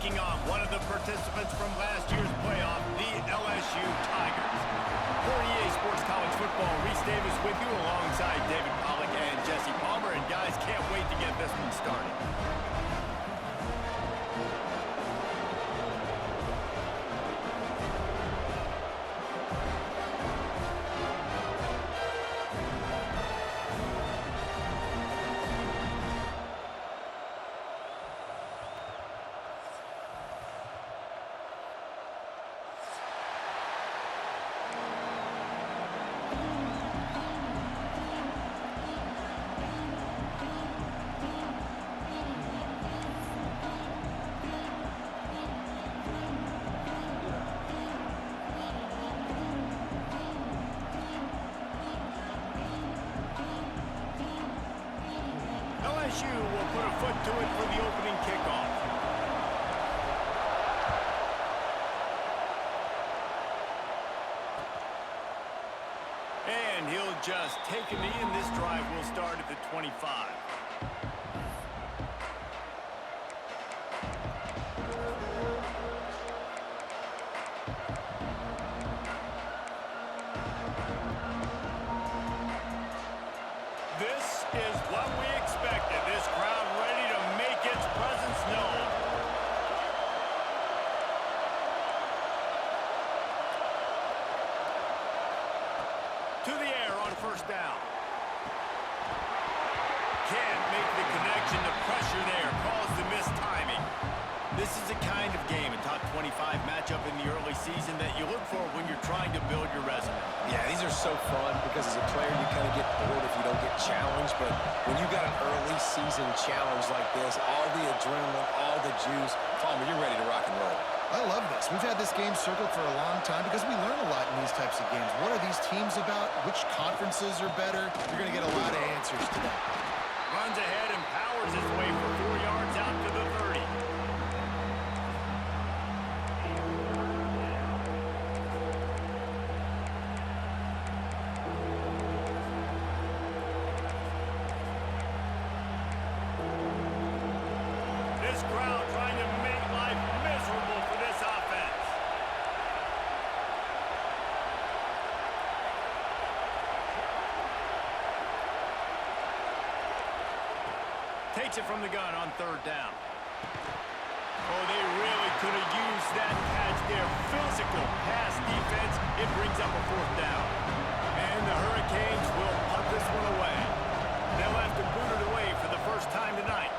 taking on one of the participants from last year's playoff, the LSU Tigers. For EA Sports College Football, Reese Davis with you alongside David Pollack and Jesse Palmer. And guys, can't wait to get this one started. LSU will put a foot to it for the opening kickoff. And he'll just take a knee, and this drive will start at the 25. This is what we expected. This crowd ready to make its presence known. To the air on first down. Can't make the connection. The pressure there caused the missed timing. This is the kind of game, a top 25 matchup in the early season, that you look for when you're trying to build your resume. Yeah, these are so fun because as a player you kind of get bored if you don't get challenged, but when you got an early season challenge like this, all the adrenaline, all the juice, Palmer, you're ready to rock and roll. I love this. We've had this game circled for a long time because we learn a lot in these types of games. What are these teams about? Which conferences are better? You're going to get a lot of answers today. Runs ahead and powers his way for 4 yards out to the 30. This crowd trying to make life miserable for this offense. Takes it from the gun on third down. Oh, they really could have used that catch there. Physical pass defense. It brings up a fourth down. And the Hurricanes will punt this one away. They'll have to boot it away for the first time tonight.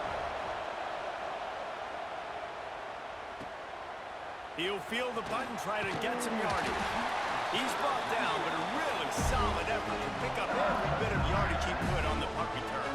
He'll field the punt and try to get some yardage. He's brought down, but a really solid effort to pick up every bit of yardage he could on the punt return.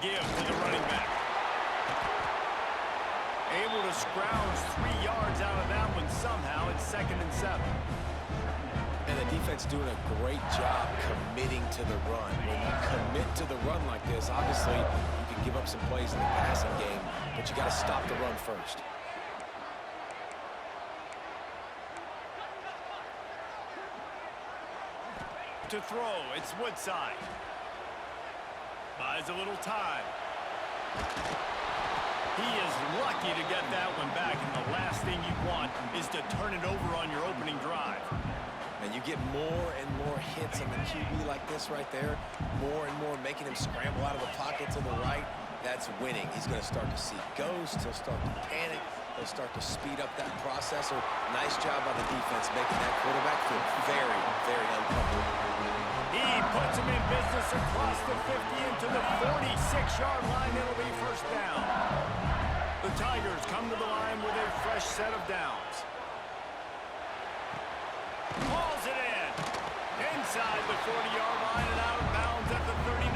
Give to the running back. Able to scrounge 3 yards out of that one somehow. It's 2nd and 7. And the defense doing a great job committing to the run. When you commit to the run like this, obviously you can give up some plays in the passing game, but you got to stop the run first. To throw, it's Woodside. Buys a little time. He is lucky to get that one back, and the last thing you want is to turn it over on your opening drive. And you get more and more hits on the QB like this right there, more and more making him scramble out of the pocket to the right. That's winning. He's going to start to see ghosts. He'll start to panic. He'll start to speed up that processor. Nice job by the defense making that quarterback feel very, very uncomfortable. He puts him in business across the 50 into the 46-yard line. It'll be first down. The Tigers come to the line with a fresh set of downs. Hauls it in. Inside the 40-yard line and out of bounds at the 39.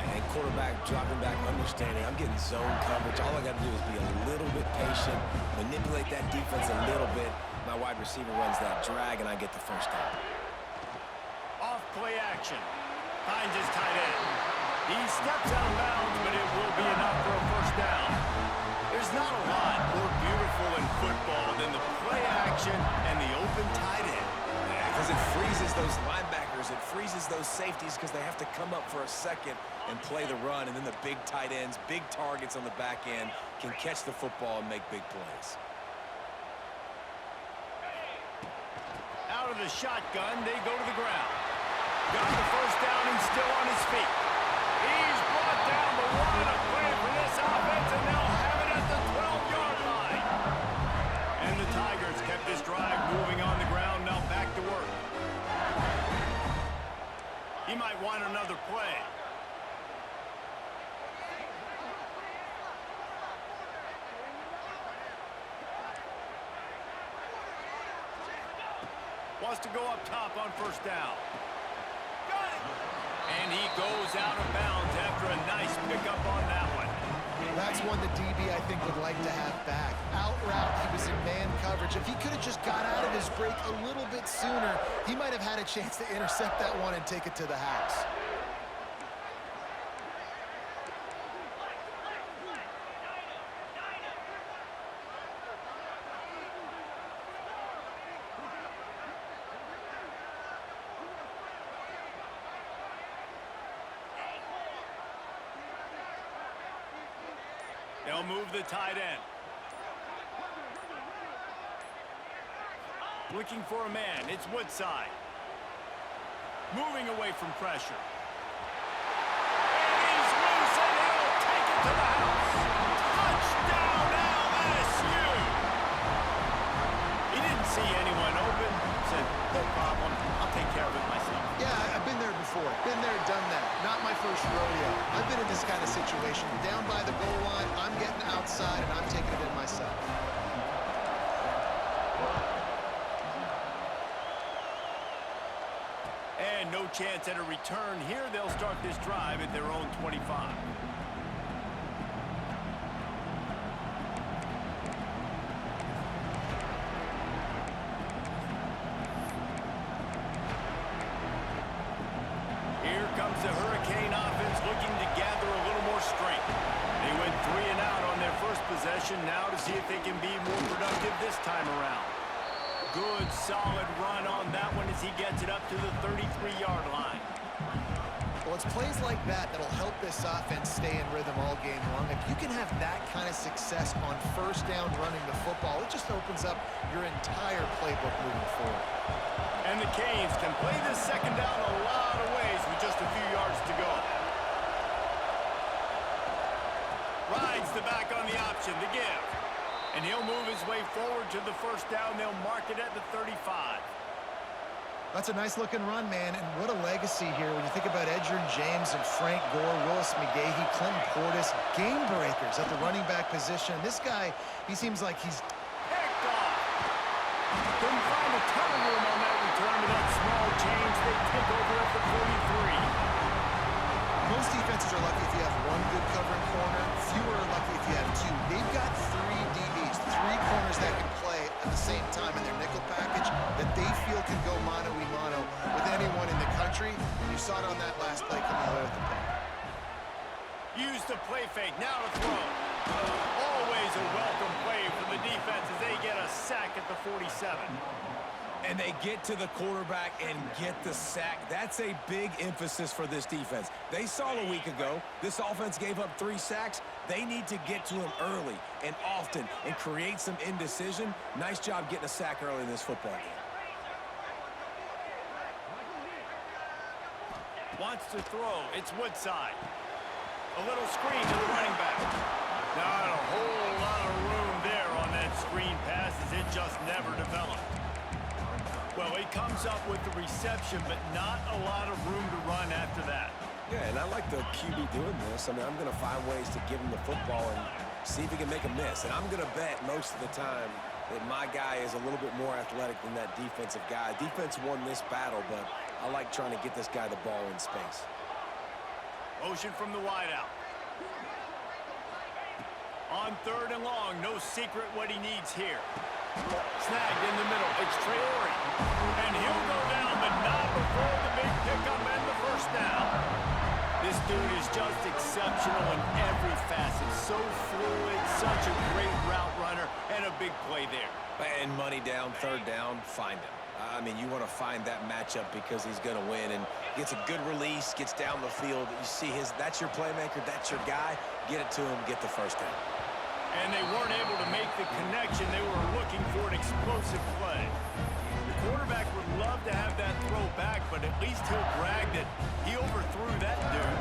And quarterback dropping back, understanding I'm getting zone coverage. All I got to do is be a little bit patient, manipulate that defense a little bit. My wide receiver runs that drag, and I get the first down. Off play action. Finds his tight end. He steps out of bounds, but it will be enough for a first down. There's not a lot more beautiful in football than the play action and the open tight end. Because it freezes those linebackers, it freezes those safeties because they have to come up for a second and play the run, and then the big tight ends, big targets on the back end can catch the football and make big plays. Out of the shotgun, they go to the ground. Got the first down, he's still on his feet. He's brought down the one, a play for this offense, and they'll have it at the 12-yard line. And the Tigers kept this drive moving on the ground, now back to work. He might want another play. Wants to go up top on first down. Got it. And he goes out of bounds after a nice pickup on that one. That's one the DB, I think, would like to have back. Out route, he was in man coverage. If he could have just got out of his break a little bit sooner, he might have had a chance to intercept that one and take it to the house. They'll move the tight end. Looking for a man. It's Woodside. Moving away from pressure. And he's loose, and he'll take it to the house. Touchdown, LSU! He didn't see anyone open. Said, no problem. I'll take care of it myself. Yeah, I've been there before. Been there, done that. Not my first rodeo. I've been in this kind of situation. Down by the goal line, I'm getting outside, and I'm taking it in myself. And no chance at a return here. They'll start this drive at their own 25. Here comes the Hurricane offense looking to gather a little more strength. They went 3 and out on their first possession. Now to see if they can be more productive this time around. Good, solid run on that one as he gets it up to the 33-yard line. Well, it's plays like that that'll help this offense stay in rhythm all game long. If you can have that kind of success on first down running the football, it just opens up your entire playbook moving forward. And the Canes can play this second down a lot of ways with just a few yards to go. Rides the back on the option to give. And he'll move his way forward to the first down. They'll mark it at the 35. That's a nice-looking run, man, and what a legacy here when you think about Edgerrin James and Frank Gore, Willis McGahee, Clinton Portis, game breakers at the running back position. This guy, he seems like he's Picked off. Couldn't find a ton of room on that return to that small change. They take over at the 43. Most defenses are lucky if you have one good covering corner. Fewer are lucky if you have two. They've got 3 DBs, 3 corners that can play at the same time in their nickel package that they feel can go mano-a-mano with anyone in the country. You saw it on that last play coming away with the pick. Use the play fake. Now to throw. Always a welcome play for the defense as they get a sack at the 47. And they get to the quarterback and get the sack. That's a big emphasis for this defense. They saw a week ago, this offense gave up 3 sacks. They need to get to him early and often and create some indecision. Nice job getting a sack early in this football game. Wants to throw. It's Woodside. A little screen to the running back. Not a whole lot of room there on that screen pass as it just never developed. Well, he comes up with the reception, but not a lot of room to run after that. Yeah, and I like the QB doing this. I mean, I'm going to find ways to give him the football and see if he can make a miss. And I'm going to bet most of the time that my guy is a little bit more athletic than that defensive guy. Defense won this battle, but I like trying to get this guy the ball in space. Motion from the wideout. On 3rd and long, no secret what he needs here. Snagged in the middle. It's Traore. And he'll go down, but not before the big pickup and the first down. This dude is just exceptional in every facet. So fluid, such a great route runner, and a big play there. And money down, third down, find him. I mean, you want to find that matchup because he's going to win, and gets a good release, gets down the field. You see that's your playmaker, that's your guy. Get it to him, get the first down. And they weren't able to make the connection. They were looking for an explosive play. The quarterback would love to have that throw back, but at least he'll brag that he overthrew that dude.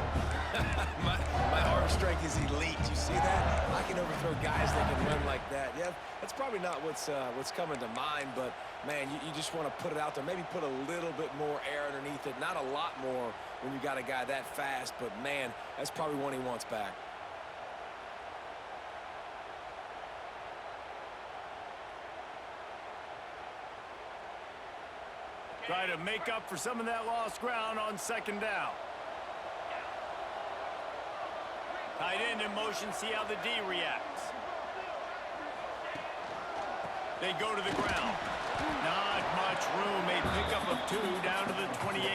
my arm strength is elite. You see that? I can overthrow guys that can run like that. Yeah, that's probably not what's coming to mind, but, man, you just want to put it out there. Maybe put a little bit more air underneath it. Not a lot more when you got a guy that fast, but, man, that's probably one he wants back. Try to make up for some of that lost ground on second down. Tight end in motion, see how the D reacts. They go to the ground. Not much room, a pickup of 2 down to the 28.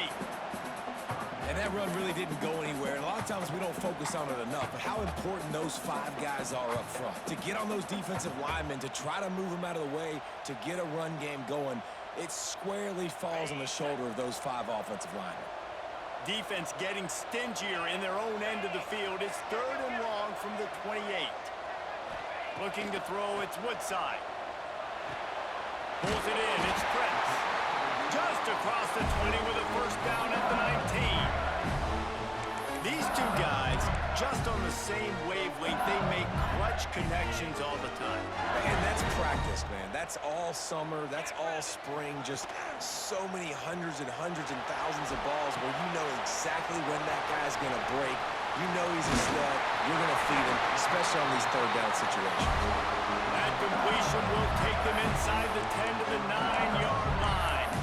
And that run really didn't go anywhere. And a lot of times we don't focus on it enough, but how important those 5 guys are up front. To get on those defensive linemen, to try to move them out of the way, to get a run game going, it squarely falls on the shoulder of those 5 offensive linemen. Defense getting stingier in their own end of the field. It's 3rd and long from the 28. Looking to throw, it's Woodside. Pulls it in, it's Prince. Just across the 20 with a first down at the 19. These 2 guys, just on the same wavelength, they make clutch connections all the time. And that's practice, man. That's all summer. That's all spring. Just so many hundreds and thousands of balls where you know exactly when that guy's going to break. You know he's a stud. You're going to feed him, especially on these third down situations. That completion will take them inside the 10 to the 9-yard line.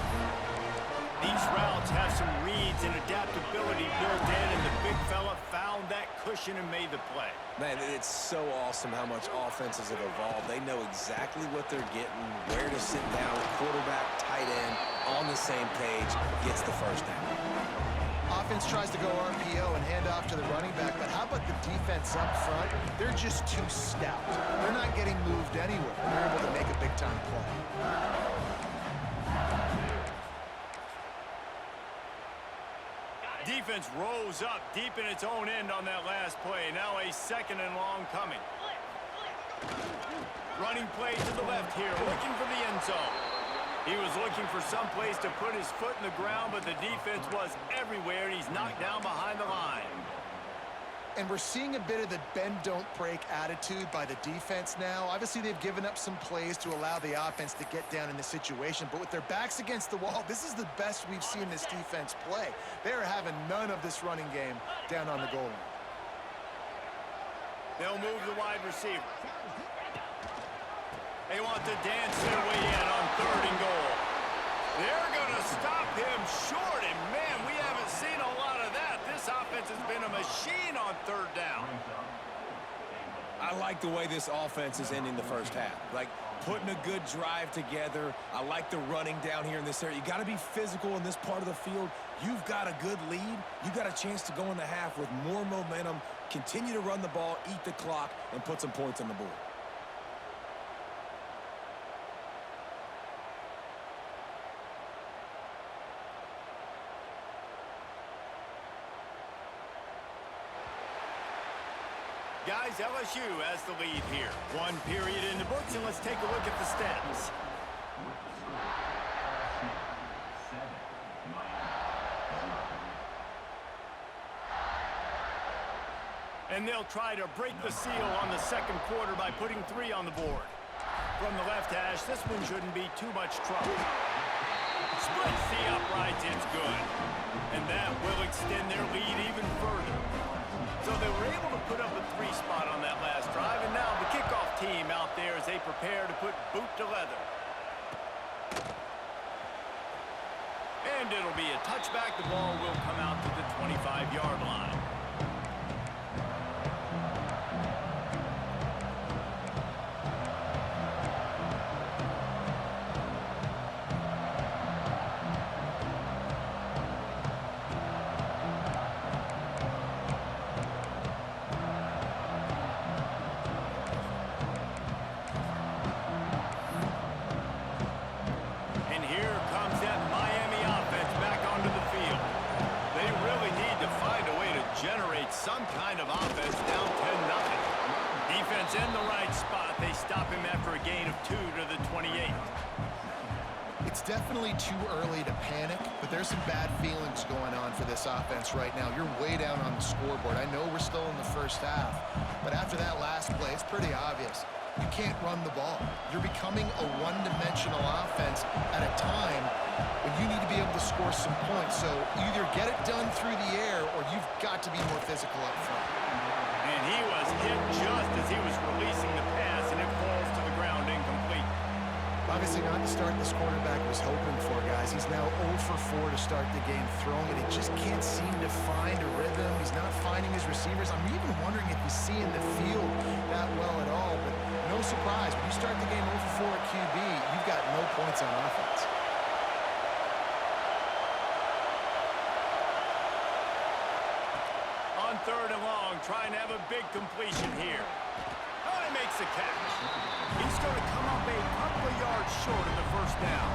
These routes have some reads and adaptability built in, and the big fella found that cushion and made the play. Man, it's so awesome how much offenses have evolved. They know exactly what they're getting, where to sit down, quarterback, tight end, on the same page, gets the first down. Offense tries to go RPO and hand off to the running back, but how about the defense up front? They're just too stout. They're not getting moved anywhere. They're able to make a big-time play. Defense rose up deep in its own end on that last play. Now a 2nd and long coming. Running play to the left here, looking for the end zone. He was looking for some place to put his foot in the ground, but the defense was everywhere, and he's knocked down behind the line. And we're seeing a bit of the bend-don't-break attitude by the defense now. Obviously, they've given up some plays to allow the offense to get down in the situation. But with their backs against the wall, this is the best we've seen this defense play. They're having none of this running game down on the goal line. They'll move the wide receiver. They want to dance their way in on 3rd and goal. They're going to stop him short, and man, we haven't seen a lot of that. This offense has been a machine on 3rd down. I like the way this offense is ending the first half. Like, putting a good drive together. I like the running down here in this area. You got to be physical in this part of the field. You've got a good lead. You've got a chance to go in the half with more momentum, continue to run the ball, eat the clock, and put some points on the board. Guys, LSU has the lead here. 1 period in the books, and let's take a look at the stats. And they'll try to break the seal on the 2nd quarter by putting 3 on the board. From the left hash, this one shouldn't be too much trouble. Splits the uprights, it's good. And that will extend their lead even further. So they were able to put up a 3 spot on that last drive, and now the kickoff team out there as they prepare to put boot to leather. And it'll be a touchback. The ball will come out to the 25-yard line. some kind of offense, down 10-0. Defense in the right spot. They stop him after a gain of 2 to the 28. It's definitely too early to panic, but there's some bad feelings going on for this offense right now. You're way down on the scoreboard. I know we're still in the first half, but after that last play, it's pretty obvious. You can't run the ball. You're becoming a one-dimensional offense at a time when you need to be able to score some points. So either get it done through the air or you've got to be more physical up front. And he was hit just as he was releasing the pass, and it falls to the ground incomplete. Obviously not the start this quarterback was hoping for, guys. He's now 0 for 4 to start the game throwing it. He just can't seem to find a rhythm. He's not finding his receivers. I'm even wondering if he's seeing the field that well at all. But no surprise, when you start the game 0 for 4 at QB, you've got no points on offense. On 3rd and long, trying to have a big completion here. Oh, he makes the catch. He's going to come up a couple of yards short of the first down.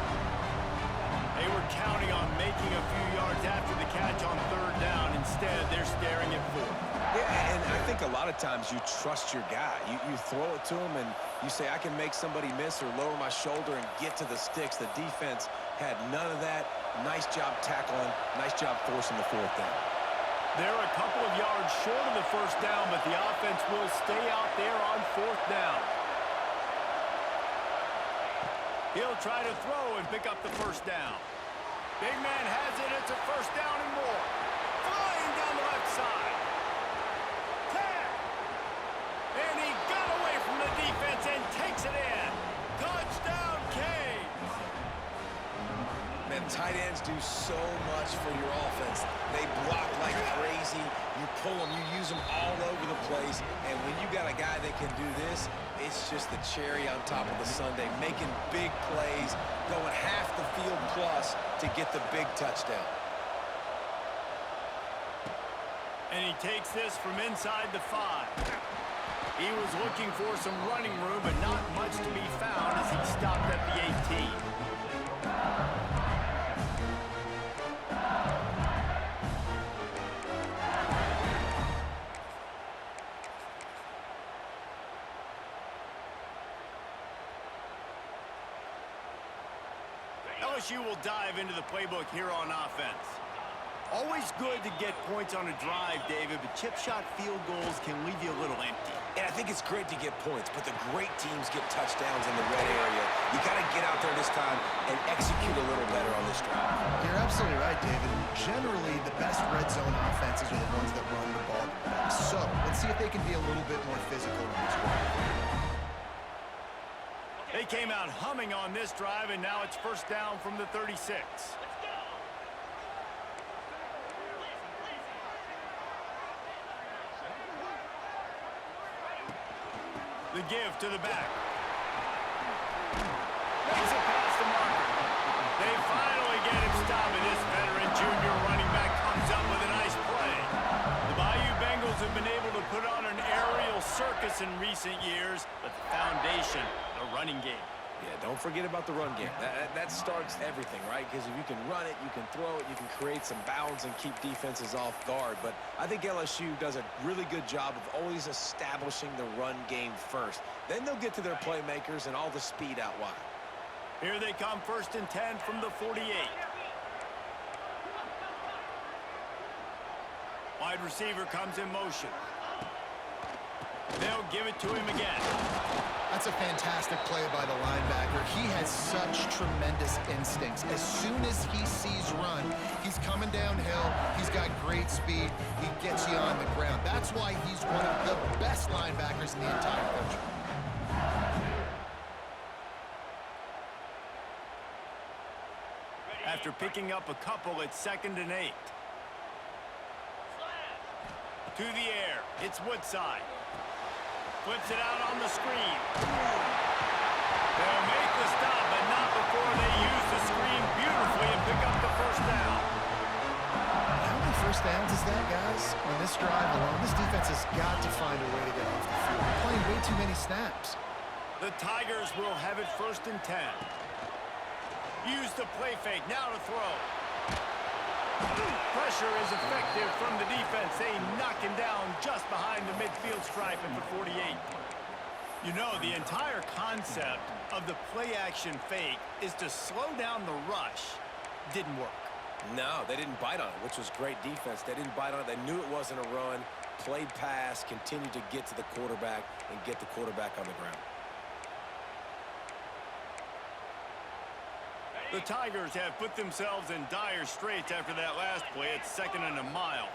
They were counting on making a few yards after the catch on 3rd down. Instead, they're staring at 4th. Yeah, and I think a lot of times you trust your guy. You throw it to him, and you say, I can make somebody miss or lower my shoulder and get to the sticks. The defense had none of that. Nice job tackling. Nice job forcing the 4th down. They're a couple of yards short of the first down, but the offense will stay out there on 4th down. He'll try to throw and pick up the first down. Big man has it. It's a first down and more. Flying down the left side. Tag. And he got away from the defense and takes it in. Touchdown, Canes. Man, tight ends do so much for your offense. They block like crazy. You pull them, you use them all over the place. And when you got a guy that can do this, it's just the cherry on top of the sundae, making big plays, going half the field plus to get the big touchdown. And he takes this from inside the 5. He was looking for some running room, but not much to be found as he stopped at the 18. LSU will dive into the playbook here on offense. Always good to get points on a drive, David, but chip shot field goals can leave you a little empty. And I think it's great to get points, but the great teams get touchdowns in the red area. You got to get out there this time and execute a little better on this drive. You're absolutely right, David. Generally, the best red zone offenses are the ones that run the ball. So let's see if they can be a little bit more physical in this one. They came out humming on this drive, and now it's first down from the 36. The give to the back. Makes it past the marker. They finally get him stopped, and this veteran junior running back comes up with a nice play. The Bayou Bengals have been able to put on an aerial circus in recent years, but the foundation, the running game. Yeah, don't forget about the run game. That starts everything, right? Because if you can run it, you can throw it, you can create some bounds and keep defenses off guard. But I think LSU does a really good job of always establishing the run game first. Then they'll get to their playmakers and all the speed out wide. Here they come, first and 10 from the 48. Wide receiver comes in motion. They'll give it to him again. That's a fantastic play by the linebacker. He has such tremendous instincts. As soon as he sees run, he's coming downhill. He's got great speed. He gets you on the ground. That's why he's one of the best linebackers in the entire country. After picking up a couple, it's 2nd and 8. To the air, it's Woodside. Flips it out on the screen. They'll make the stop, but not before they use the screen beautifully and pick up the first down. How many first downs is that, guys? On this drive alone, this defense has got to find a way to get off the field. They're playing way too many snaps. The Tigers will have it 1st and 10. Use the play fake, now to throw. Pressure is effective from the defense. They knock him down You know, the entire concept of the play-action fake is to slow down the rush. Didn't work. No, they didn't bite on it, which was great defense. They didn't bite on it. They knew it wasn't a run, played pass, continued to get to the quarterback and get the quarterback on the ground. The Tigers have put themselves in dire straits after that last play. It's 2nd and a mile.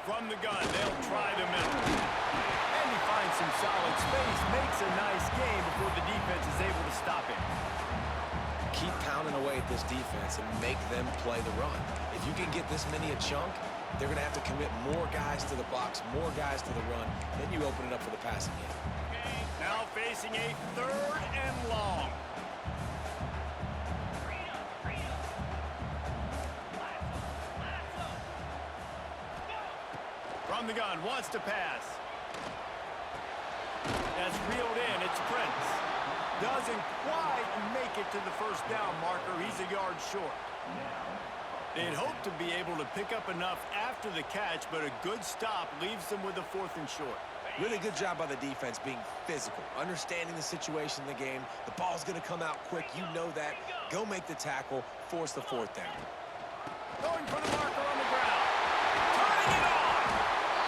From the gun, they'll try the middle. And he finds some solid space, makes a nice game before the defense is able to stop him. Keep pounding away at this defense and make them play the run. If you can get this many a chunk, they're going to have to commit more guys to the box, more guys to the run. Then you open it up for the passing game. Now facing a 3rd and long. From the gun, wants to pass. That's reeled in, it's Prince. Doesn't quite make it to the 1st down marker. He's a yard short. They'd hoped to be able to pick up enough after the catch, but a good stop leaves them with a 4th and short. Really good job by the defense being physical, understanding the situation in the game. The ball's going to come out quick. You know that. Go make the tackle, force the 4th down. Going for the marker on the ground. Turning it on.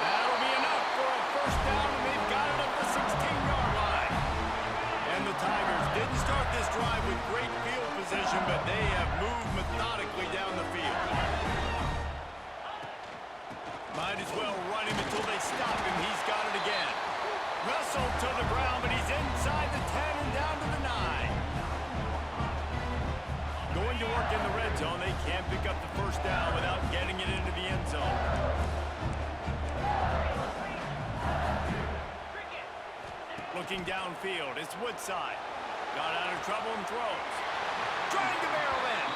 That'll be enough for a 1st down, and they've got it at the 16-yard line. And the Tigers didn't start this drive with great field position, but they have moved methodically down the field. Might as well run him until they stop him. He's got it again. Wrestled to the ground, but he's inside the 10 and down to the 9. Going to work in the red zone. They can't pick up the 1st down without getting it into the end zone. Looking downfield, it's Woodside. Got out of trouble and throws. Trying to barrel in.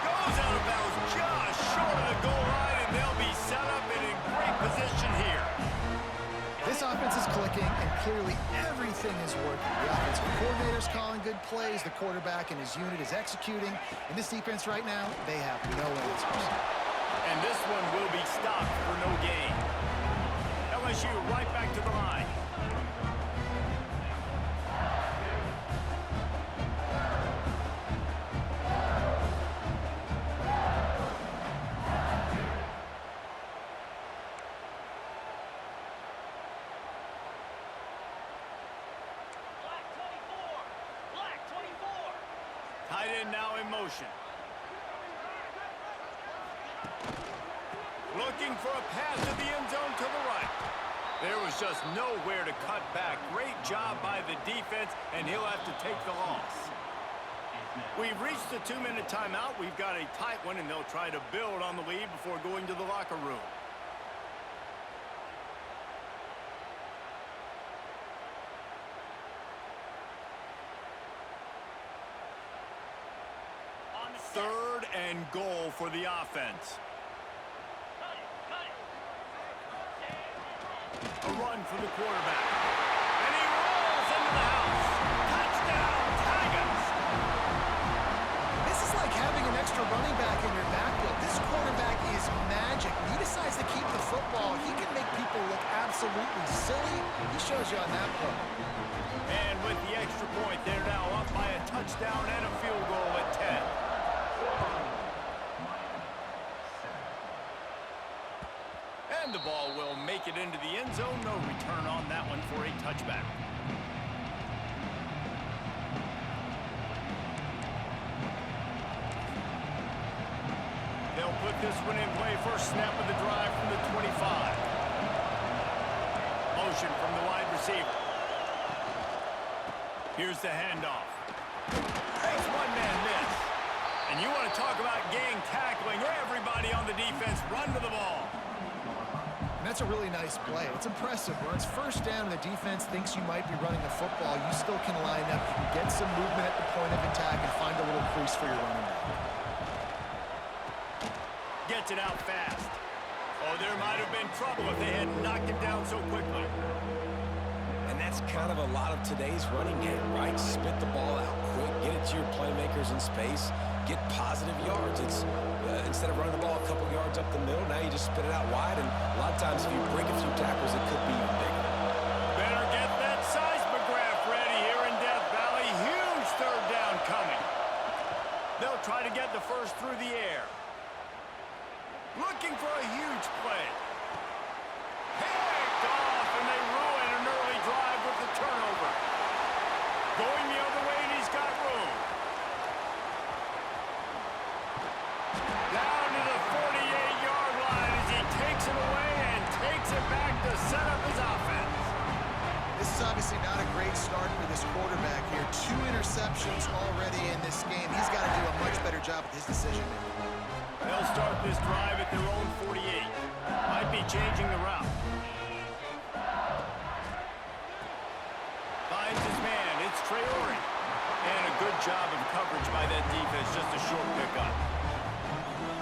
Goes out of bounds just short of the goal line, and they'll be set up and in great position here. This offense is clicking, and clearly everything is working. The offensive coordinator's calling good plays. The quarterback and his unit is executing. In this defense right now, they have no answers. And this one will be stopped for no gain. LSU right back to the line. Tight end now in motion. Looking for a pass to the end zone to the right. There was just nowhere to cut back. Great job by the defense, and he'll have to take the loss. We've reached the 2-minute timeout. We've got a tight one, and they'll try to build on the lead before going to the locker room. Third and goal for the offense. A run for the quarterback. And he rolls into the house. Touchdown, Tigers. This is like having an extra running back in your backfield. This quarterback is magic. When he decides to keep the football, he can make people look absolutely silly. He shows you on that play. And with the extra point, they're now up by a touchdown and a field goal at 10. And the ball will make it into the end zone. No return on that one for a touchback. They'll put this one in play. First snap of the drive from the 25. Motion from the wide receiver. Here's the handoff. Makes one-man miss. And you want to talk about gang tackling. Everybody on the defense run to the ball. And that's a really nice play. It's impressive. Where it's 1st down and the defense thinks you might be running the football, you still can line up. You can get some movement at the point of attack and find a little crease for your running back. Gets it out fast. Oh, there might have been trouble if they had knocked him down so quickly. And that's kind of a lot of today's running game, right? Spit the ball out quick, get it to your playmakers in space, get positive yards. It's instead of running the ball a couple yards up the middle, now you just spit it out wide, and a lot of times if you break a few tackles, it could be even bigger. first through the air. Looking for a huge play. Picked off, and they ruin an early drive with the turnover. Going the other way, and he's got room. Down to the 48-yard line as he takes it away and takes it back to set up his offense. This is obviously not a great start for this quarterback here. 2 interceptions already in this game. He's got to do a much better job with his decision-making. They'll start this drive at their own 48. Might be changing the route. Finds his man. It's Traore. And a good job of coverage by that defense. Just a short pickup.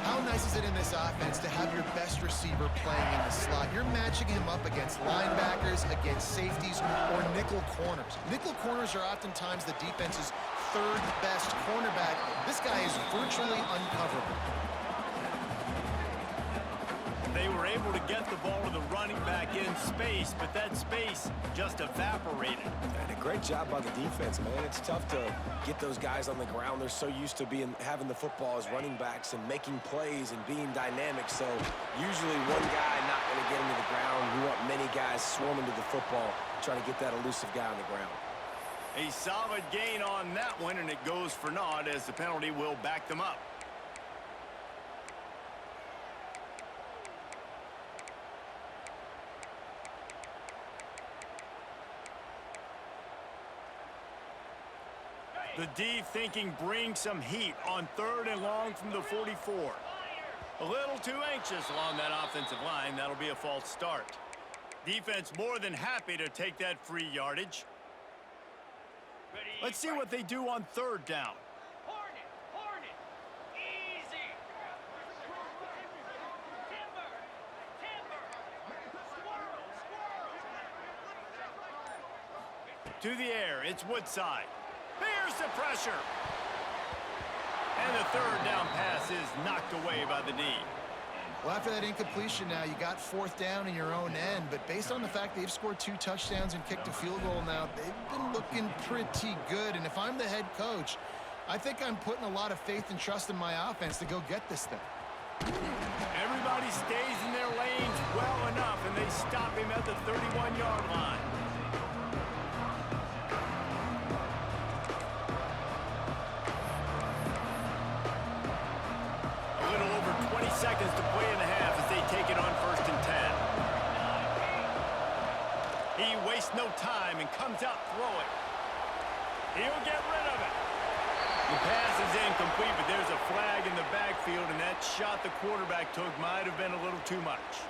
How nice is it in this offense to have your best receiver playing in the slot? You're matching him up against linebackers, against safeties, or nickel corners. Nickel corners are oftentimes the defense's 3rd best cornerback. This guy is virtually uncoverable. They were able to get the ball to the running back in space, but that space just evaporated. And a great job by the defense, man. It's tough to get those guys on the ground. They're so used to having the football as running backs and making plays and being dynamic. So usually one guy not going to get him to the ground. You want many guys swarming to the football, trying to get that elusive guy on the ground. A solid gain on that one, and it goes for naught as the penalty will back them up. The D thinking bring some heat on 3rd and long from the 44. A little too anxious along that offensive line. That'll be a false start. Defense more than happy to take that free yardage. Let's see what they do on 3rd down. Hornet, easy. Timber, To the air, it's Woodside. There's the pressure. And the 3rd down pass is knocked away by the D. Well, after that incompletion now, you got 4th down in your own end, but based on the fact they've scored 2 touchdowns and kicked a field goal now, they've been looking pretty good. And if I'm the head coach, I think I'm putting a lot of faith and trust in my offense to go get this thing. Everybody stays in their lanes well enough, and they stop him at the 31-yard line. Seconds to play in the half as they take it on 1st and 10. He wastes no time and comes out throwing. He'll get rid of it. The pass is incomplete, but there's a flag in the backfield, and that shot the quarterback took might have been a little too much.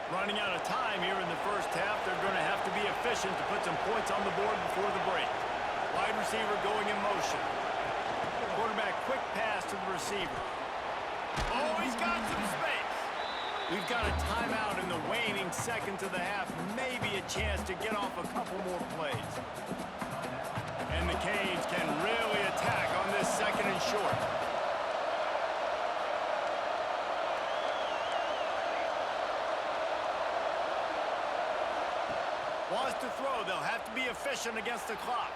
Running out of time here in the first half, they're going to have to be efficient to put some points on the board before the break. Wide receiver going in motion. Quarterback, quick pass to the receiver. Oh, he's got some space. We've got a timeout in the waning seconds of the half. Maybe a chance to get off a couple more plays. And the Canes can really attack on this 2nd and short. Wants to throw. They'll have to be efficient against the clock.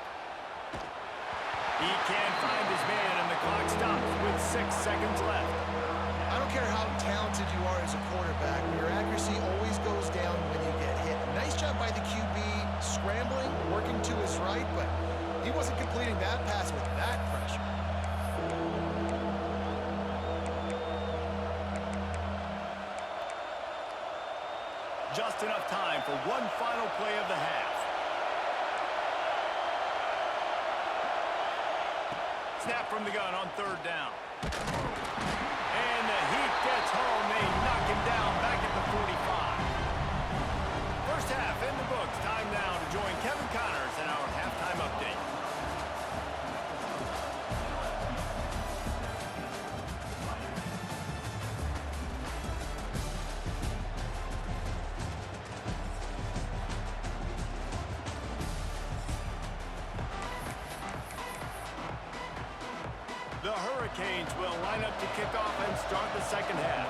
He can't find his man, and the clock stops with 6 seconds left. I don't care how talented you are as a quarterback, your accuracy always goes down when you get hit. Nice job by the QB scrambling, working to his right, but he wasn't completing that pass with that pressure. Just enough time for one final play of the half. Snap from the gun on 3rd down. And the heat gets home. They knock him down back at the 45. First half in the books. Time now to join Kevin Connors in our halftime update. The Hurricanes will line up to kick off and start the 2nd half.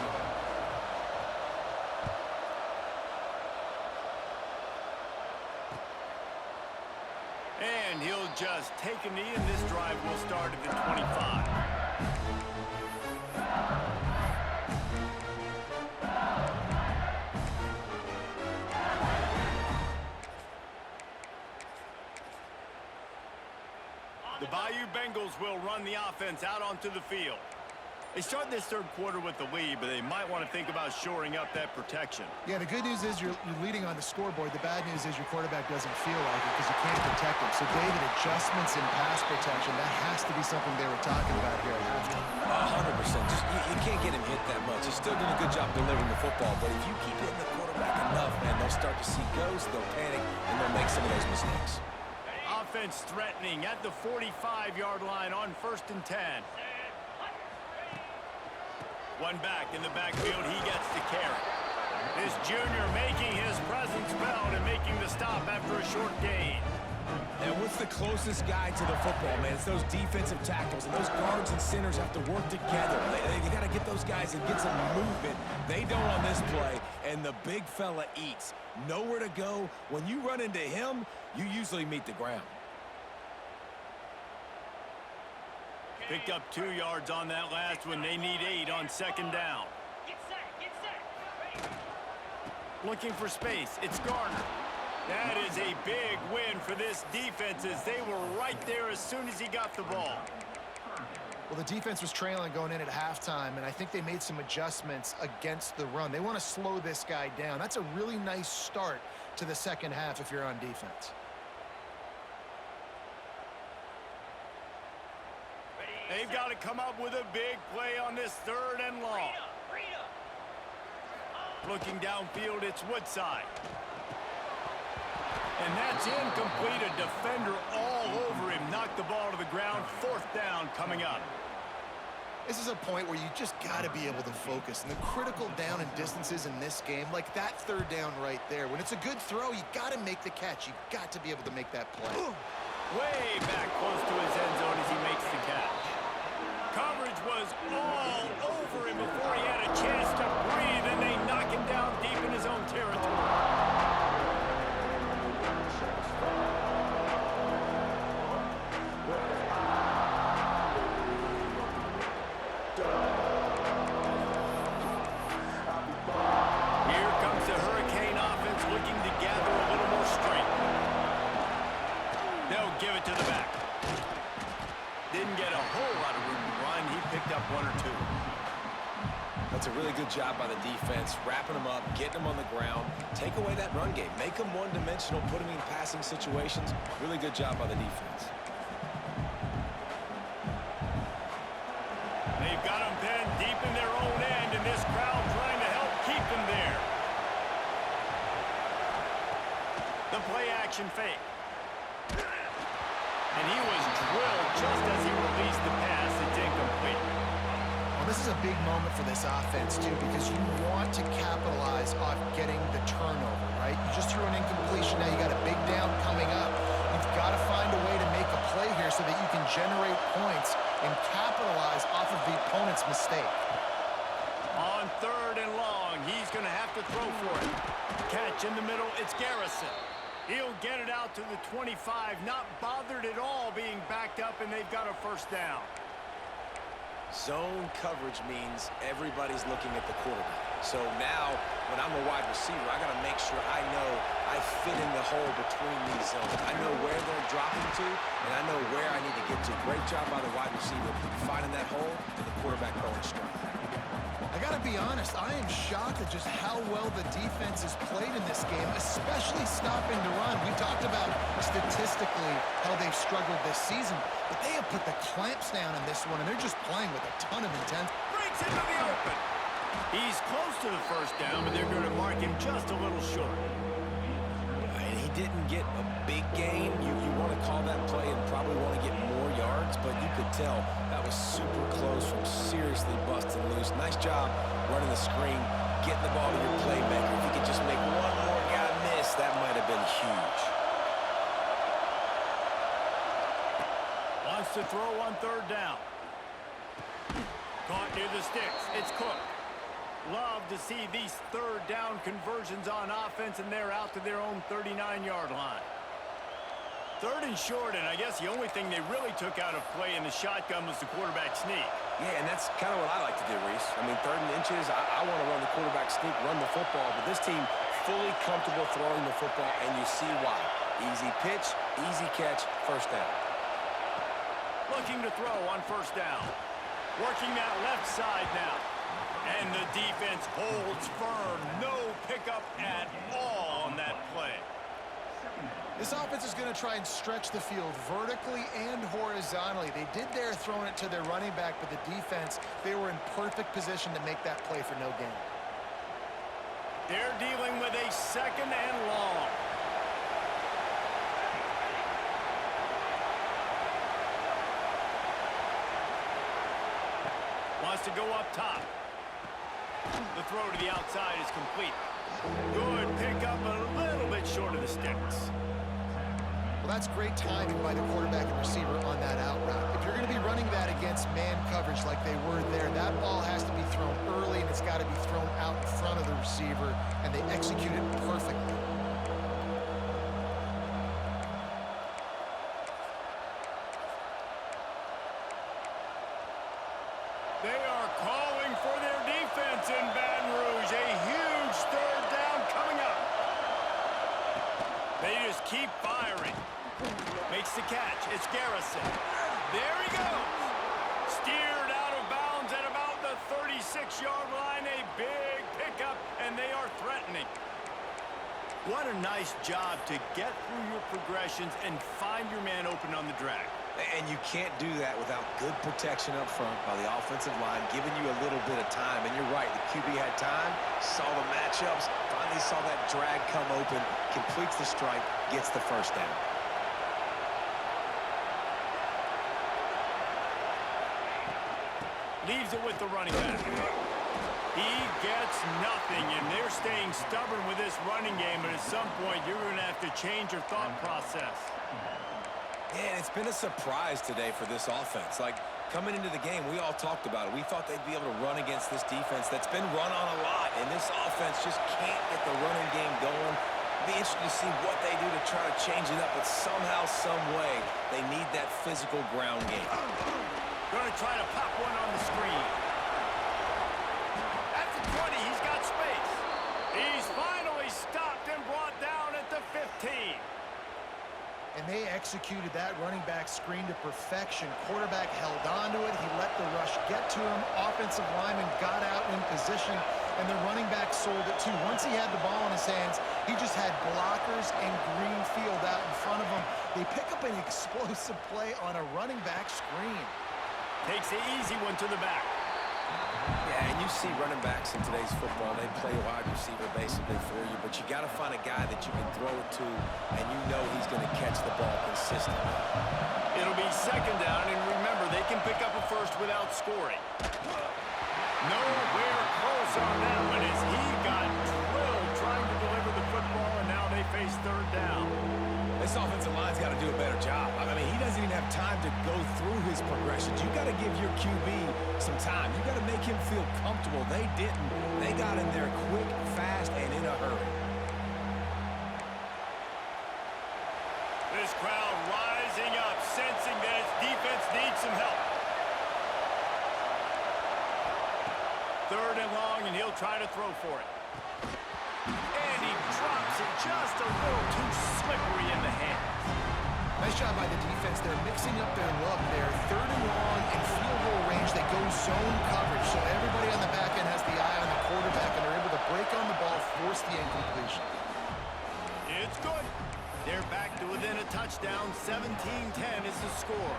And And he'll just take a knee, and this drive will start at the 25. The Bayou Bengals will run the offense out onto the field. They start this third quarter with the lead, but they might want to think about shoring up that protection. Yeah, the good news is you're leading on the scoreboard. The bad news is your quarterback doesn't feel like it because you can't protect him. So, David, adjustments in pass protection, that has to be something they were talking about here at halftime. 100%. You can't get him hit that much. He's still doing a good job delivering the football, but if you keep hitting the quarterback enough, man, they'll start to see ghosts, they'll panic, and they'll make some of those mistakes. Offense threatening at the 45-yard line on 1st and 10. One back in the backfield, he gets to carry. This junior making his presence felt and making the stop after a short gain. And what's the closest guy to the football, man? It's those defensive tackles, and those guards and centers have to work together. They got to get those guys and get some movement. They don't on this play, and the big fella eats. Nowhere to go. When you run into him, you usually meet the ground. Picked up 2 yards on that last one. They need 8 on 2nd down. Get set, get set. Ready. Looking for space. It's Garner. That is a big win for this defense as they were right there as soon as he got the ball. Well, the defense was trailing going in at halftime, and I think they made some adjustments against the run. They want to slow this guy down. That's a really nice start to the second half if you're on defense. They've got to come up with a big play on this 3rd and long. Looking downfield, it's Woodside. And that's incomplete. A defender all over him. Knocked the ball to the ground. 4th down coming up. This is a point where you just got to be able to focus. And the critical down and distances in this game, like that 3rd down right there, when it's a good throw, you got to make the catch. You got to be able to make that play. Way back close to his end zone as he makes the catch. Coverage was all over him before he had a chance to breathe, and they knock him down deep in his own territory. Here comes the Hurricane offense looking to gather a little more strength. They'll give it to the back. Didn't get a whole lot of room to run. He picked up 1 or 2. That's a really good job by the defense, wrapping them up, getting them on the ground, take away that run game, make them one-dimensional, put them in passing situations. Really good job by the defense. They've got them pinned deep in their own end, and this crowd trying to help keep them there. The play-action fake. And he was drilled just as he released the pass. It's incomplete. Well, this is a big moment for this offense, too, because you want to capitalize off getting the turnover, right? You just threw an incompletion. Now you got a big down coming up. You've got to find a way to make a play here so that you can generate points and capitalize off of the opponent's mistake. On 3rd and long, he's going to have to throw for it. Catch in the middle. It's Garrison. He'll get it out to the 25, not bothered at all being backed up, and they've got a 1st down. Zone coverage means everybody's looking at the quarterback. So now, when I'm a wide receiver, I got to make sure I know I fit in the hole between these zones. I know where they're dropping to, and I know where I need to get to. Great job by the wide receiver finding that hole and the quarterback going straight. I got to be honest, I am shocked at just how well the defense has played in this game, especially stopping the run. We talked about statistically how they've struggled this season, but they have put the clamps down in this one, and they're just playing with a ton of intent. Breaks into the open. He's close to the 1st down, but they're going to mark him just a little short. And he didn't get a big gain. You want to call that play and probably want to get more yards, but you could tell that was super close from seriously busting loose. Nice job running the screen, getting the ball to your playmaker. If you could just make one more guy miss, that might have been huge. Wants to throw on 3rd down. Caught near the sticks. It's Cook. Love to see these 3rd down conversions on offense, and they're out to their own 39-yard line. 3rd and short, and I guess the only thing they really took out of play in the shotgun was the quarterback sneak. Yeah, and that's kind of what I like to do, Reese. I mean, 3rd and inches, I want to run the quarterback sneak, run the football, but this team fully comfortable throwing the football, and you see why. Easy pitch, easy catch, 1st down. Looking to throw on 1st down. Working that left side now. And the defense holds firm. No pickup at all on that play. This offense is going to try and stretch the field vertically and horizontally. They did there throwing it to their running back, but the defense, they were in perfect position to make that play for no gain. They're dealing with a 2nd and long. Wants to go up top. The throw to the outside is complete. Good pickup, a little bit short of the sticks. Well, that's great timing by the quarterback and receiver on that out route. If you're going to be running that against man coverage like they were there, that ball has to be thrown early, and it's got to be thrown out in front of the receiver, and they execute it perfectly. They are calling for their defense in Baton Rouge. A huge 3rd down coming up. They just keep firing. Makes the catch. It's Garrison. There he goes. Steered out of bounds at about the 36-yard line. A big pickup, and they are threatening. What a nice job to get through your progressions and find your man open on the drag. And you can't do that without good protection up front by the offensive line, giving you a little bit of time. And you're right, the QB had time, saw the matchups, finally saw that drag come open, completes the strike, gets the 1st down. Leaves it with the running back. He gets nothing, and they're staying stubborn with this running game, but at some point, you're going to have to change your thought process. Yeah, and it's been a surprise today for this offense. Like, coming into the game, we all talked about it. We thought they'd be able to run against this defense that's been run on a lot, and this offense just can't get the running game going. Be interested to see what they do to try to change it up, but somehow, some way, they need that physical ground game. Going to try to pop one on the screen. At the 20, he's got space. He's finally stopped and brought down at the 15. And they executed that running back screen to perfection. Quarterback held on to it. He let the rush get to him. Offensive lineman got out in position, and the running back sold it too. Once he had the ball in his hands, he just had blockers and green field out in front of him. They pick up an explosive play on a running back screen. Takes the easy one to the back. Yeah, and you see running backs in today's football, they play wide receiver basically for you, but you got to find a guy that you can throw it to, and you know he's going to catch the ball consistently. It'll be 2nd down, and remember, they can pick up a 1st without scoring. Nowhere close on that one as he got drilled trying to deliver the football, and now they face 3rd down. This offensive line's got to do a better job. I mean, he doesn't even have time to go through his progressions. You got to give your QB some time. You got to make him feel comfortable. They didn't. They got in there quick, fast, and in a hurry. This crowd rising up, sensing that its defense needs some help. 3rd and long, and he'll try to throw for it. And he drops it just a little too slippery in the hands. Nice job by the defense. They're mixing up their look there. 3rd and long in field goal range. They go zone coverage, so everybody on the back end has the eye on the quarterback, and they're able to break on the ball, force the incompletion. It's good. They're back to within a touchdown. 17-10 is the score.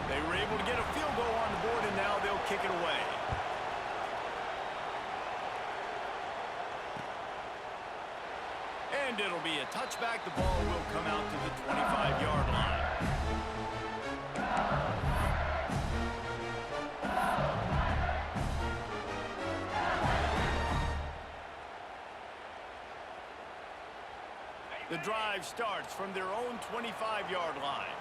They were able to get a field goal on the board, and now they'll kick it away. And it'll be a touchback. The ball will come out to the 25-yard line. The drive starts from their own 25-yard line.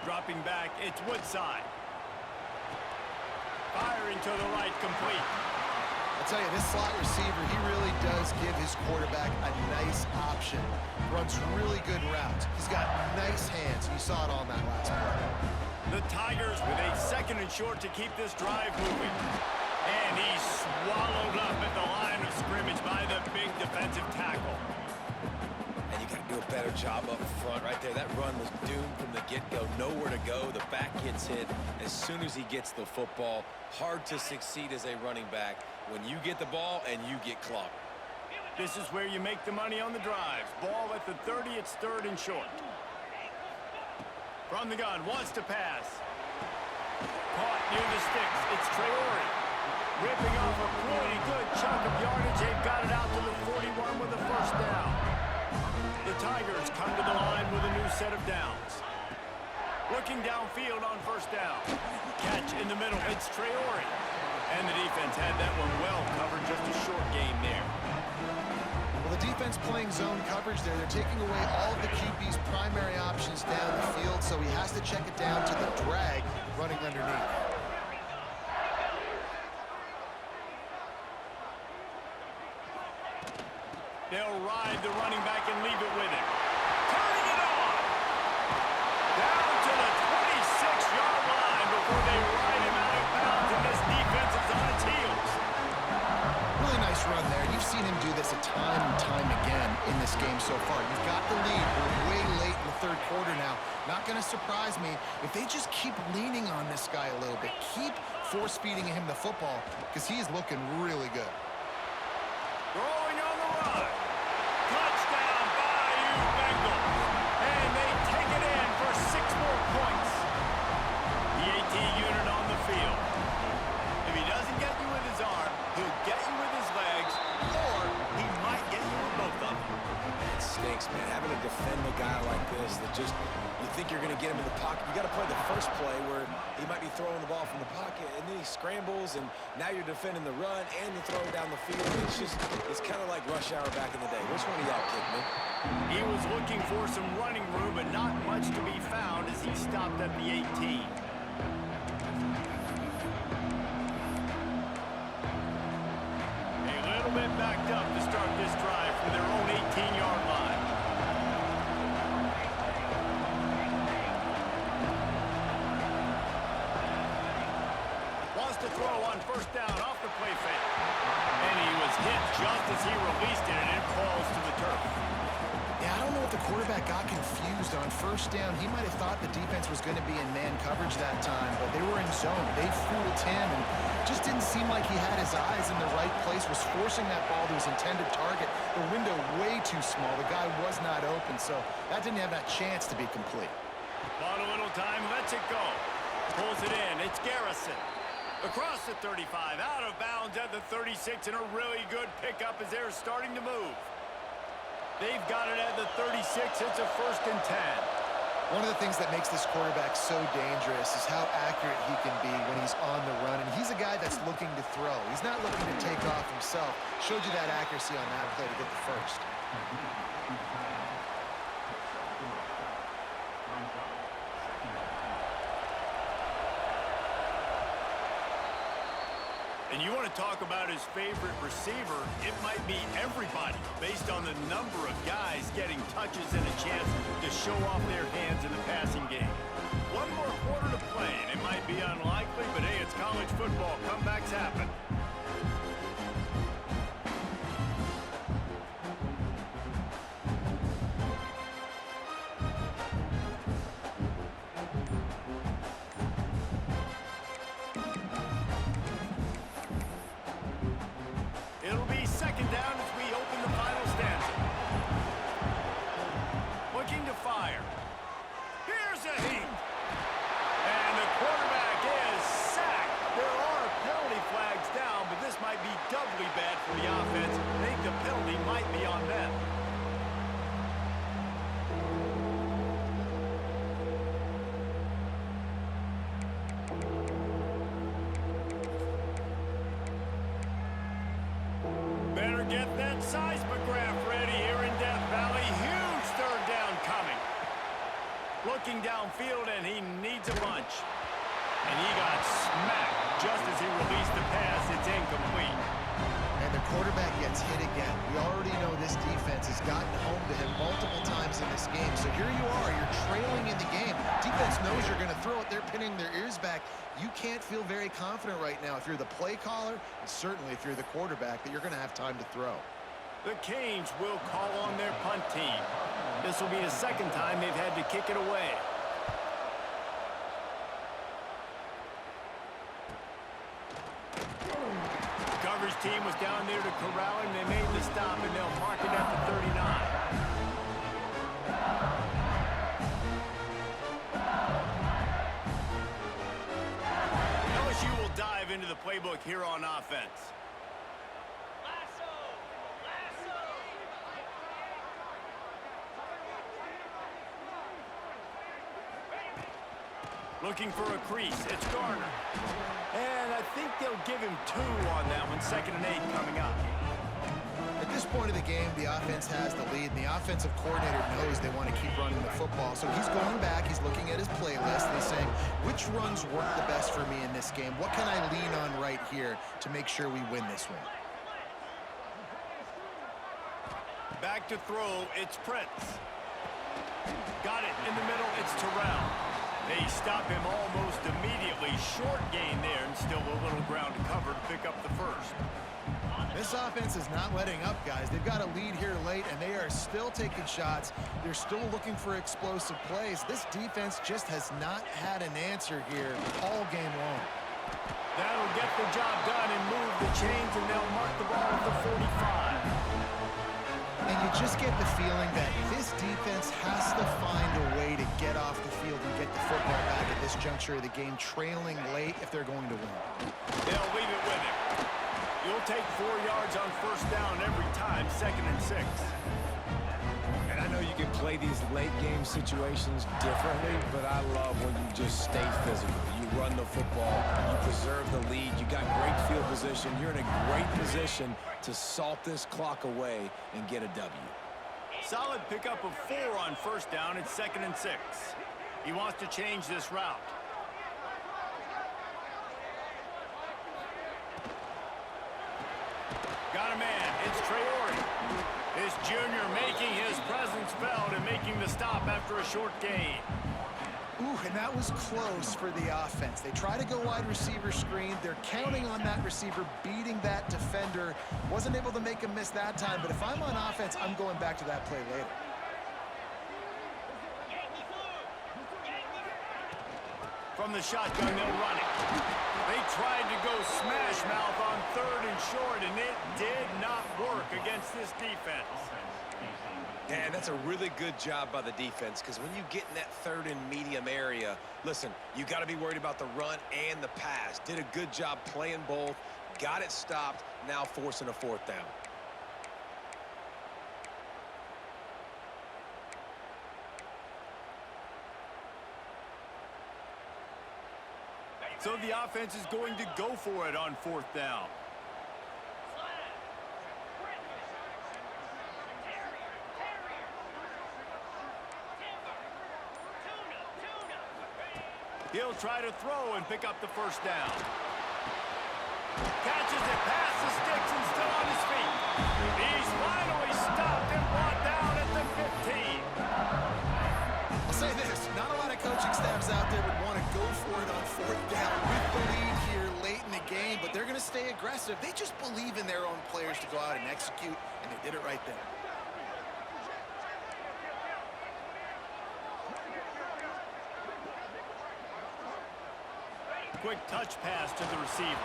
Dropping back, it's Woodside. Firing to the right, complete. I'll tell you, this slot receiver, he really does give his quarterback a nice option. Runs really good routes. He's got nice hands. You saw it on that last play. The Tigers with a 2nd and short to keep this drive moving. And he's swallowed up at the line of scrimmage by the big defensive tackle. And you got to do a better job up front right there. That run was doomed from the get-go. Nowhere to go. The back gets hit as soon as he gets the football. Hard to succeed as a running back when you get the ball and you get clocked. This is where you make the money on the drives. Ball at the 30, it's 3rd and short. From the gun, wants to pass. Caught near the sticks. It's Traore. Ripping off a pretty good chunk of yardage. They've got it out to the 41 with a 1st down. The Tigers come to the line with a new set of downs. Looking downfield on 1st down. Catch in the middle. It's Traore. And the defense had that one well covered. Just a short game there. Well, the defense playing zone coverage there. They're taking away all of the QB's primary options down the field, so he has to check it down to the drag running underneath. They'll ride the running back and leave it with him. Turning it on! Down to the 26-yard line before they ride him out of bounds, and this defense is on its heels. Really nice run there. You've seen him do this a time and time again in this game so far. You've got the lead. We're way late in the 3rd quarter now. Not going to surprise me if they just keep leaning on this guy a little bit. Keep force-feeding him the football because he is looking really good. Throwing on the run. Touchdown, Bayou Bengals. And they take it in for 6 more points. The AT unit on the field. If he doesn't get you with his arm, he'll get you with his legs, or he might get you with both of them. It stinks, man. Having to defend a guy like this that just, you think you're going to get him in the pocket. You got to play the first play where he might be throwing the ball from the pocket, and then he scrambles, and now you're defending the run and the throw down the field. It's kind of like rush hour back in the day. Which one of y'all kicked me? He was looking for some running room, but not much to be found as he stopped at the 18. A little bit backed up to start this drive from their own 18-yard line. Wants to throw on 1st down off the play fake. And he was hit just as he released it, and it falls to the turf. Yeah, I don't know if the quarterback got confused on 1st down. He might have thought the defense was going to be in man coverage that time, but they were in zone. They fooled him and just didn't seem like he had his eyes in the right place, was forcing that ball to his intended target. The window way too small. The guy was not open, so that didn't have that chance to be complete. Bought a little time, lets it go. Pulls it in, it's Garrison. Across the 35, out of bounds at the 36, and a really good pickup as they're starting to move. They've got it at the 36. It's a 1st and 10. One of the things that makes this quarterback so dangerous is how accurate he can be when he's on the run. And he's a guy that's looking to throw. He's not looking to take off himself. Showed you that accuracy on that play to get the 1st. And you want to talk about his favorite receiver, it might be everybody based on the number of guys getting touches and a chance to show off their hands in the passing game. One more quarter to play, and it might be unlikely, but hey, it's college football. Comebacks happen. It'll be 2nd down as we open the final stanza. Looking to fire. Here's a heat. And the quarterback is sacked. There are penalty flags down, but this might be doubly bad for the offense. I think the penalty might be on them. Better get that seismograph ready here in Death Valley. Huge 3rd down coming. Looking downfield, and he needs a bunch. And he got smacked just as he released the pass, it's incomplete. And the quarterback gets hit again. We already know this defense has gotten home to him multiple times in this game. So here you are, you're trailing in the game. Defense knows you're going to throw it. They're pinning their ears back. You can't feel very confident right now if you're the play caller, and certainly if you're the quarterback, that you're going to have time to throw. The Canes will call on their punt team. This will be the second time they've had to kick it away. Coverage team was down there to corral him. They made the stop, and they'll mark it at the 39. LSU will dive into the playbook here on offense. Looking for a crease. It's Garner. And I think they'll give him 2 on that one. 2nd and 8 coming up. At this point of the game, the offense has the lead, and the offensive coordinator knows they want to keep running the football. So he's going back, he's looking at his playlist, and he's saying, which runs work the best for me in this game? What can I lean on right here to make sure we win this one? Back to throw, it's Prince. Got it in the middle, it's Terrell. They stop him almost immediately. Short gain there, and still a little ground to cover to pick up the first. This offense is not letting up, guys. They've got a lead here late, and they are still taking shots. They're still looking for explosive plays. This defense just has not had an answer here all game long. That'll get the job done and move the chains, and they'll mark the ball at the 45. And you just get the feeling that this defense has to find a way to get off the field and get the football back at this juncture of the game, trailing late if they're going to win. They'll leave it with him. You'll take 4 yards on 1st down every time, 2nd and 6. And I know you can play these late game situations differently, but I love when you just stay physical. You run the football, you preserve the lead, you got great field position, you're in a great position to salt this clock away and get a W. Solid pickup of 4 on 1st down. It's 2nd and 6. He wants to change this route. Got a man. It's Traore. This junior making his presence felt and making the stop after a short gain. Ooh, and that was close for the offense. They try to go wide receiver screen. They're counting on that receiver beating that defender. Wasn't able to make him miss that time, but if I'm on offense, I'm going back to that play later. From the shotgun, they'll run it. They tried to go smash mouth on 3rd and short, and it did not work against this defense. And that's a really good job by the defense, because when you get in that 3rd and medium area, listen, you got to be worried about the run and the pass. Did a good job playing both, got it stopped, now forcing a 4th down. So the offense is going to go for it on 4th down. He'll try to throw and pick up the 1st down. Catches it past the sticks and still on his feet. He's finally stopped and brought down at the 15. I'll say this, not a lot of coaching staffs out there would want to go for it on 4th down with the lead here late in the game, but they're going to stay aggressive. They just believe in their own players to go out and execute, and they did it right there. Quick touch pass to the receiver.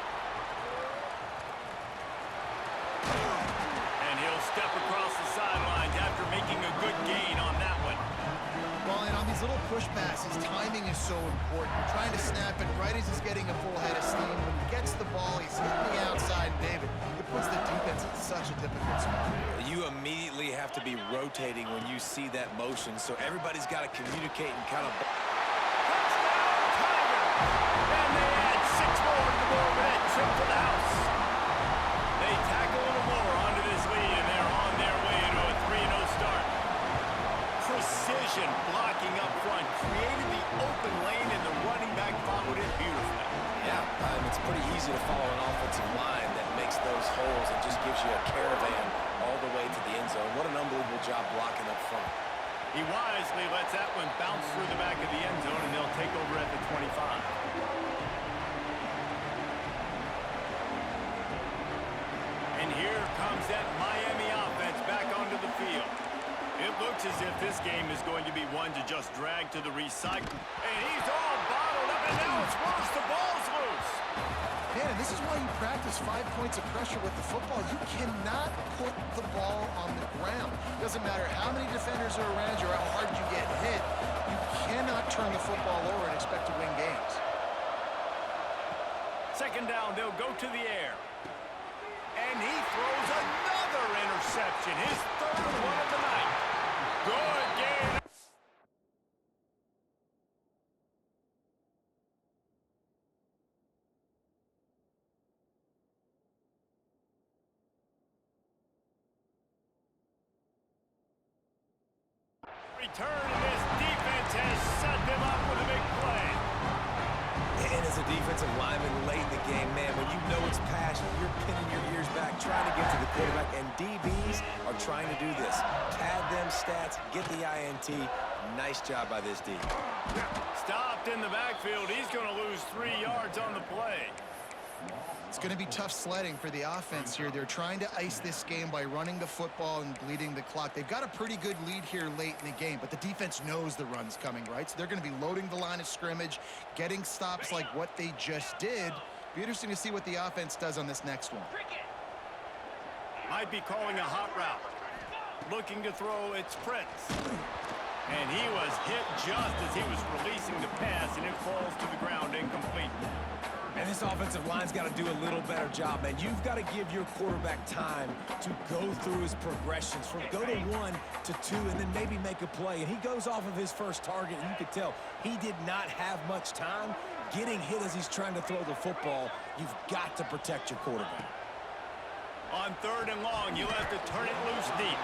And he'll step across the sidelines after making a good gain on that one. Well, and on these little push passes, timing is so important. You're trying to snap it right as he's getting a full head of steam. When he gets the ball, he's hitting the outside, David. It puts the defense in such a difficult spot. You immediately have to be rotating when you see that motion, so everybody's got to communicate and kind of... And they add 6 more to the board with that trip to the house. They tack a little more onto this lead, and they're on their way to a 3-0 start. Precision blocking up front created the open lane, and the running back followed it beautifully. Yeah, it's pretty those holes and just gives you a caravan all the way to the end zone. What an unbelievable job blocking up front. He wisely lets that one bounce through the back of the end zone, and they'll take over at the 25. And here comes that Miami offense back onto the field. It looks as if this game is going to be one to just drag to the recycle. And he's all bottled up, and now it's worse. The ball's loose. Man, and this is why you practice 5 points of pressure with the football. You cannot put the ball on the ground. Doesn't matter how many defenders are around you or how hard you get hit. You cannot turn the football over and expect to win games. Second down, they'll go to the air. And he throws another interception. His third one of the night. Good game. Return, and this defense has set them up with a big play. And as a defensive lineman late in the game, man, when you know it's passion, you're pinning your ears back, trying to get to the quarterback, and DBs are trying to do this. Pad them stats, get the INT. Nice job by this D. Stopped in the backfield. He's going to lose 3 yards on the play. It's going to be tough sledding for the offense here. They're trying to ice this game by running the football and bleeding the clock. They've got a pretty good lead here late in the game, but the defense knows the run's coming, right? So they're going to be loading the line of scrimmage, getting stops like what they just did. Be interesting to see what the offense does on this next one. Might be calling a hot route. Looking to throw, it's Prince. And he was hit just as he was releasing the pass, and it falls to the ground incomplete. And this offensive line's got to do a little better job, man. You've got to give your quarterback time to go through his progressions from go to 1 to 2 and then maybe make a play. And he goes off of his first target, and you could tell he did not have much time getting hit as he's trying to throw the football. You've got to protect your quarterback. On 3rd and long, you'll have to turn it loose deep.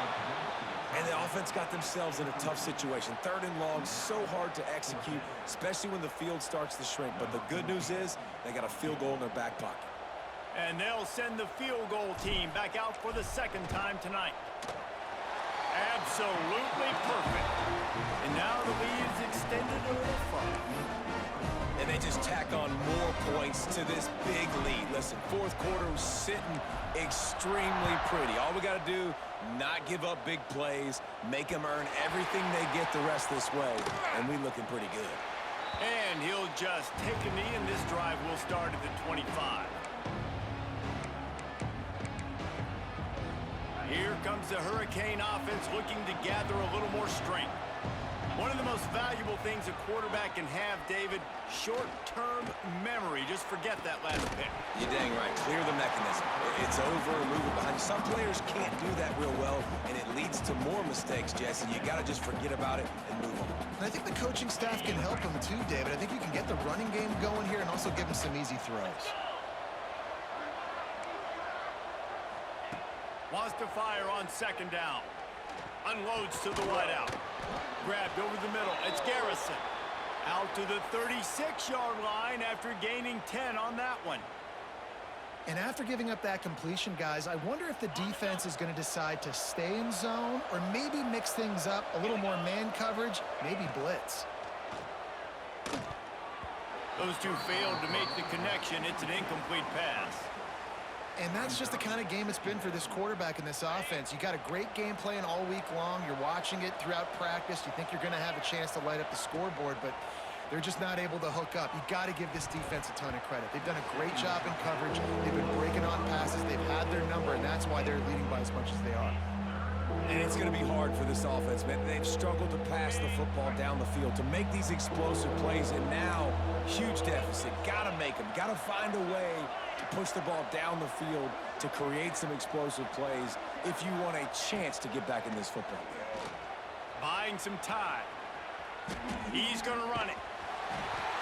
And the offense got themselves in a tough situation. 3rd and long, so hard to execute, especially when the field starts to shrink. But the good news is they got a field goal in their back pocket. And they'll send the field goal team back out for the 2nd time tonight. Absolutely perfect. And now the lead's extended a little further. And they just tack on more points to this big lead. Listen, 4th quarter was sitting extremely pretty. All we got to do, not give up big plays, make them earn everything they get the rest this way, and we looking pretty good. And he'll just take a knee, and this drive will start at the 25. Here comes the Hurricane offense looking to gather a little more strength. One of the most valuable things a quarterback can have, David, short-term memory. Just forget that last pick. You're dang right. Clear the mechanism. It's over, move it behind you. Some players can't do that real well, and it leads to more mistakes, Jesse. You got to just forget about it and move on. And I think the coaching staff can help him too, David. I think you can get the running game going here and also give him some easy throws. Wants to fire on 2nd down. Unloads to the wideout. Grabbed over the middle. It's Garrison. Out to the 36-yard line after gaining 10 on that one. And after giving up that completion, guys, I wonder if the defense is going to decide to stay in zone or maybe mix things up, a little more man coverage, maybe blitz. Those two failed to make the connection. It's an incomplete pass. And that's just the kind of game it's been for this quarterback in this offense. You got a great game plan all week long. You're watching it throughout practice. You think you're going to have a chance to light up the scoreboard, but they're just not able to hook up. You got to give this defense a ton of credit. They've done a great job in coverage. They've been breaking on passes. They've had their number, and that's why they're leading by as much as they are. And it's going to be hard for this offense, man. They've struggled to pass the football down the field, to make these explosive plays, and now, huge deficit. Got to make them. Got to find a way to push the ball down the field to create some explosive plays if you want a chance to get back in this football game. Buying some time. He's going to run it.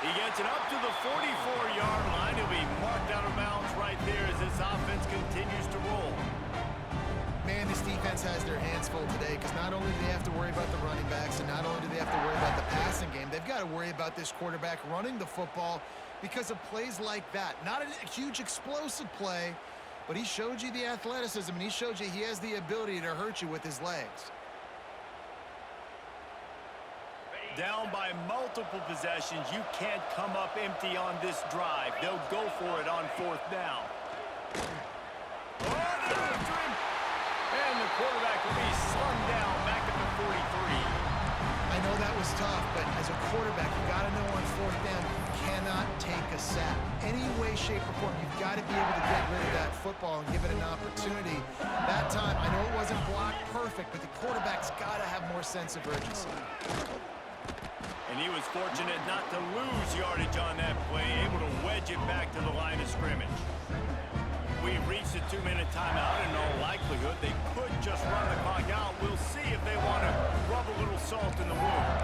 He gets it up to the 44-yard line. He'll be marked out of bounds right there as this offense continues to roll. Man, this defense has their hands full today because not only do they have to worry about the running backs and not only do they have to worry about the passing game, they've got to worry about this quarterback running the football because of plays like that. Not a huge explosive play, but he showed you the athleticism, and he showed you he has the ability to hurt you with his legs. Down by multiple possessions, you can't come up empty on this drive. They'll go for it on 4th down. Oh, they're after him! And the quarterback will be slung down back at the 43. I know that was tough, but as a quarterback, you got to know on 4th down, you cannot take a sack. Any way, shape, or form, you've got to be able to get rid of that football and give it an opportunity. That time, I know it wasn't blocked perfect, but the quarterback's got to have more sense of urgency. And he was fortunate not to lose yardage on that play, able to wedge it back to the line of scrimmage. We've reached a 2-minute timeout. In all likelihood, they could just run the clock out. We'll see if they want to rub a little salt in the wound.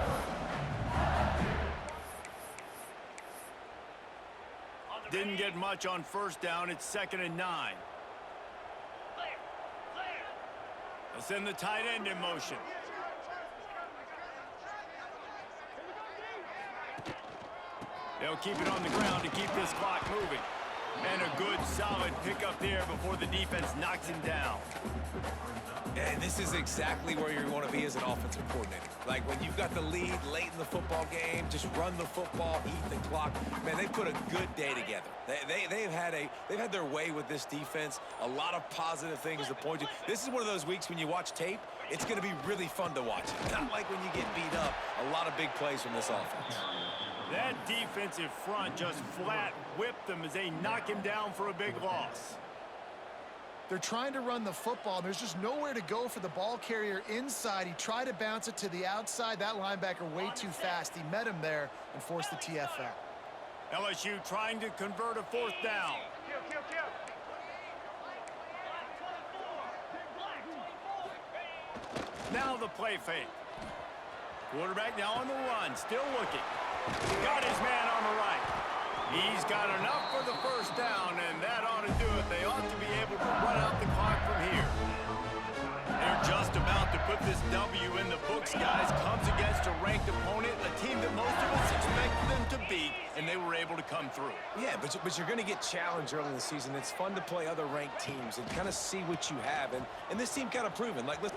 Didn't get much on 1st down. It's 2nd and 9. They'll send the tight end in motion. They'll keep it on the ground to keep this clock moving. And a good, solid pickup there before the defense knocks him down. And this is exactly where you want to be as an offensive coordinator. Like when you've got the lead late in the football game, just run the football, eat the clock. Man, they put a good day together. They've had their way with this defense. A lot of positive things to point to. This is one of those weeks when you watch tape, it's going to be really fun to watch. Not like when you get beat up. A lot of big plays from this offense. That defensive front just flat whipped them as they knock him down for a big loss. They're trying to run the football. There's just nowhere to go for the ball carrier inside. He tried to bounce it to the outside. That linebacker way too fast. He met him there and forced the TFL. LSU trying to convert a 4th down. Now the play fake. Quarterback now on the run, still looking. Got his man on the right. He's got enough for the 1st down, and that ought to do it. They ought to be able to run out the clock from here. They're just about to put this W in the books, guys. Comes against a ranked opponent, a team that most of us expected them to beat, and they were able to come through. Yeah, but you're going to get challenged early in the season. It's fun to play other ranked teams and kind of see what you have. And this team kind of proven. Like, listen.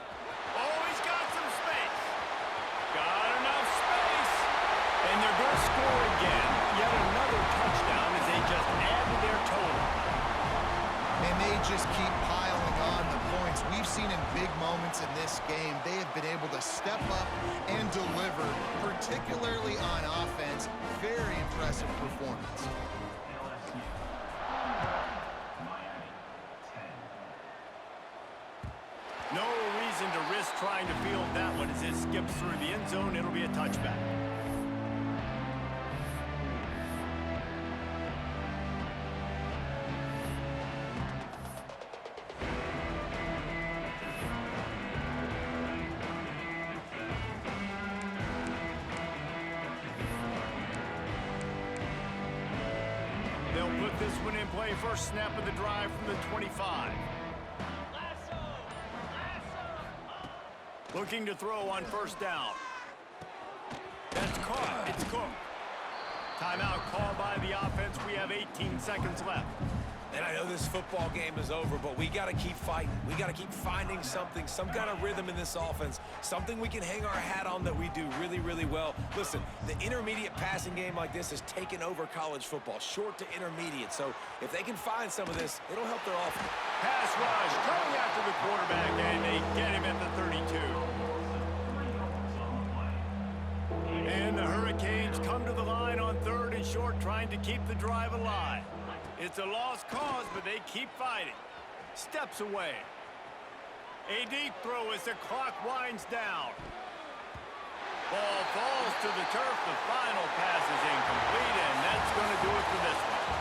Oh, he's got some space. Got enough space. And they're going to score again. Yet another touchdown as they just add to their total. And they just keep piling on the points. We've seen in big moments in this game, they have been able to step up and deliver, particularly on offense. Very impressive performance. No reason to risk trying to field that one as it skips through the end zone. It'll be a touchback. They'll put this one in play. First snap of the drive from the 25. Looking to throw on 1st down. That's caught. It's cooked. Timeout called by the offense. We have 18 seconds left. And I know this football game is over, but we got to keep fighting. We got to keep finding something, some kind of rhythm in this offense, something we can hang our hat on that we do really, really well. Listen, the intermediate passing game like this has taken over college football, short to intermediate. So if they can find some of this, it'll help their offense. Pass rush coming after the quarterback, and they get him at the 32. And the Hurricanes come to the line on 3rd and short, trying to keep the drive alive. It's a lost cause, but they keep fighting. Steps away. A deep throw as the clock winds down. Ball falls to the turf. The final pass is incomplete, and that's going to do it for this one.